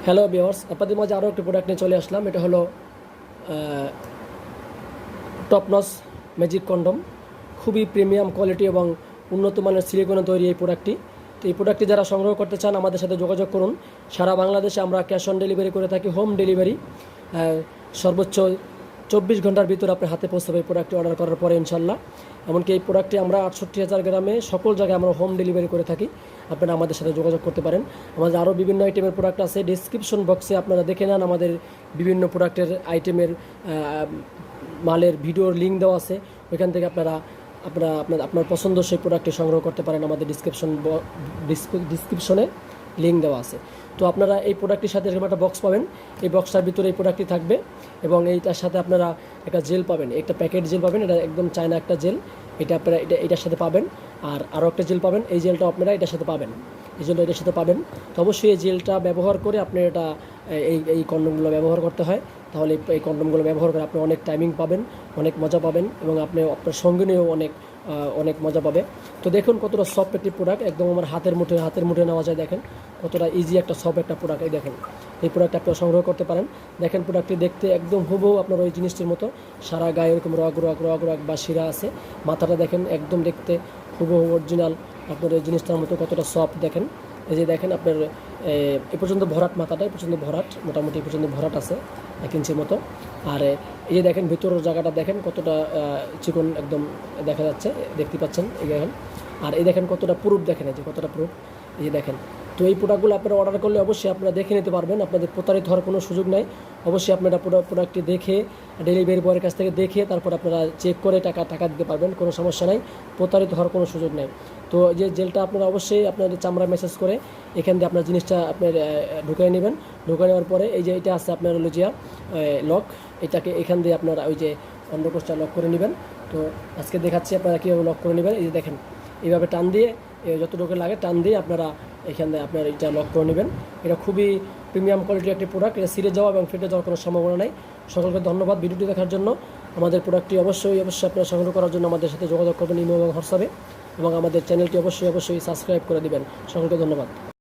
Hello viewers, আপনাদের মাঝে আরও একটি প্রোডাক্ট নিয়ে চলে আসলাম। এটা হলো টপনস ম্যাজিক কন্ডম। খুবই প্রিমিয়াম কোয়ালিটি এবং উন্নত মানের সিলিকনে তৈরি এই প্রোডাক্টটি। তো এই প্রোডাক্টটি যারা সংগ্রহ করতে চান আমাদের সাথে যোগাযোগ করুন। সারা বাংলাদেশে আমরা ক্যাশ অন ডেলিভারি করে থাকি, হোম ডেলিভারি। সর্বোচ্চ 24 ঘন্টার ভিতরে আপনার হাতে পৌঁছাবে এই প্রোডাক্টটি অর্ডার করার পরে ইনশাল্লাহ। এমনকি এই প্রোডাক্টটি আমরা 68,000 গ্রামে সকল জায়গায় আমরা হোম ডেলিভারি করে থাকি। আপনারা আমাদের সাথে যোগাযোগ করতে পারেন। আমাদের আরও বিভিন্ন আইটেমের প্রোডাক্ট আছে, ডিসক্রিপশন বক্সে আপনারা দেখে নেন। আমাদের বিভিন্ন প্রোডাক্টের আইটেমের মালের ভিডিওর লিঙ্ক দেওয়া আছে, ওইখান থেকে আপনারা আপনারা আপনার আপনার পছন্দ সেই প্রোডাক্টটি সংগ্রহ করতে পারেন। আমাদের ডিসক্রিপশনে লিঙ্ক দেওয়া আছে। তো আপনারা এই প্রোডাক্টটির সাথে এরকম একটা বক্স পাবেন। এই বক্সটার ভিতরে এই প্রোডাক্টটি থাকবে এবং এইটার সাথে আপনারা একটা জেল পাবেন, একটা প্যাকেট জেল পাবেন। এটা একদম চায়না একটা জেল, এটা আপনারা এটার সাথে পাবেন। আর আরও একটা জেল পাবেন, এই জেলটা আপনারা এটার সাথে পাবেন, এই জন্য এটার সাথে পাবেন। তো অবশ্যই এই জেলটা ব্যবহার করে আপনি এটা এই কন্ডমগুলো ব্যবহার করতে হয়। তাহলে এই কন্ডমগুলো ব্যবহার করে আপনি অনেক টাইমিং পাবেন, অনেক মজা পাবেন এবং আপনি আপনার সঙ্গিনীও অনেক মজা পাবে। তো দেখুন কতটা সফট একটি প্রোডাক্ট, একদম আমার হাতের মুঠে নেওয়া যায়। দেখেন কতটা ইজি একটা সফট একটা প্রোডাক্ট। এই দেখেন এই প্রোডাক্ট আপনারা সংগ্রহ করতে পারেন। দেখেন প্রোডাক্টটি দেখতে একদম হুবহু আপনার ওই জিনিসটির মতো। সারা গায়ে এরকম রগ বা শিরা আছে। মাথাটা দেখেন একদম দেখতে হুবহু অরিজিনাল আপনার এই জিনিসটার মতো, কতটা সফট দেখেন। এই যে দেখেন আপনার এ পর্যন্ত ভরাট, মাথাটা এ পর্যন্ত ভরাট, মোটামুটি এ পর্যন্ত ভরাট আছে 1 ইঞ্চির মতো। আর এই যে দেখেন ভিতরের জায়গাটা দেখেন কতটা চিকন একদম দেখা যাচ্ছে, দেখতে পাচ্ছেন এই দেখেন। আর এই দেখেন কতটা প্রুফ, দেখেন এই যে কতটা প্রুফ, এই যে দেখেন। তো এই প্রোডাক্টগুলো আপনারা অর্ডার করলে অবশ্যই আপনারা দেখে নিতে পারবেন, আপনাদের প্রতারিত হওয়ার কোনো সুযোগ নাই। অবশ্যই আপনারা প্রোডাক্টটি দেখে, ডেলিভারি বয়ের কাছ থেকে দেখে তারপর আপনারা চেক করে টাকা দিতে পারবেন, কোনো সমস্যা নাই, প্রতারিত হওয়ার কোনো সুযোগ নাই। তো যে জেলটা আপনারা অবশ্যই আপনাদের চামড়া মেসেজ করে এখান দিয়ে আপনার জিনিসটা আপনার ঢুকিয়ে নেবেন। ঢুকিয়ে নেওয়ার পরে এই যে এটা আছে আপনার লুজিয়া লক, এটাকে এখান দিয়ে আপনারা ওই যে অন্ডকোষটা লক করে নেবেন। তো আজকে দেখাচ্ছি আপনারা কীভাবে লক করে নেবেন। এই যে দেখেন এইভাবে টান দিয়ে, যতটুকু লাগে টান দিয়ে আপনারা এখান থেকে আপনার এটা লক করে নেবেন। এটা খুবই প্রিমিয়াম কোয়ালিটির একটি প্রোডাক্ট, এটা ছিঁড়ে যাওয়া এবং ফেটে যাওয়ার কোনো সম্ভাবনা নাই। সকলকে ধন্যবাদ ভিডিওটি দেখার জন্য। আমাদের প্রোডাক্টটি অবশ্যই আপনারা সংগ্রহ করার জন্য আমাদের সাথে যোগাযোগ করবেন ইমো এবং হোয়াটসঅ্যাপে, এবং আমাদের চ্যানেলটি অবশ্যই সাবস্ক্রাইব করে দিবেন। সকলকে ধন্যবাদ।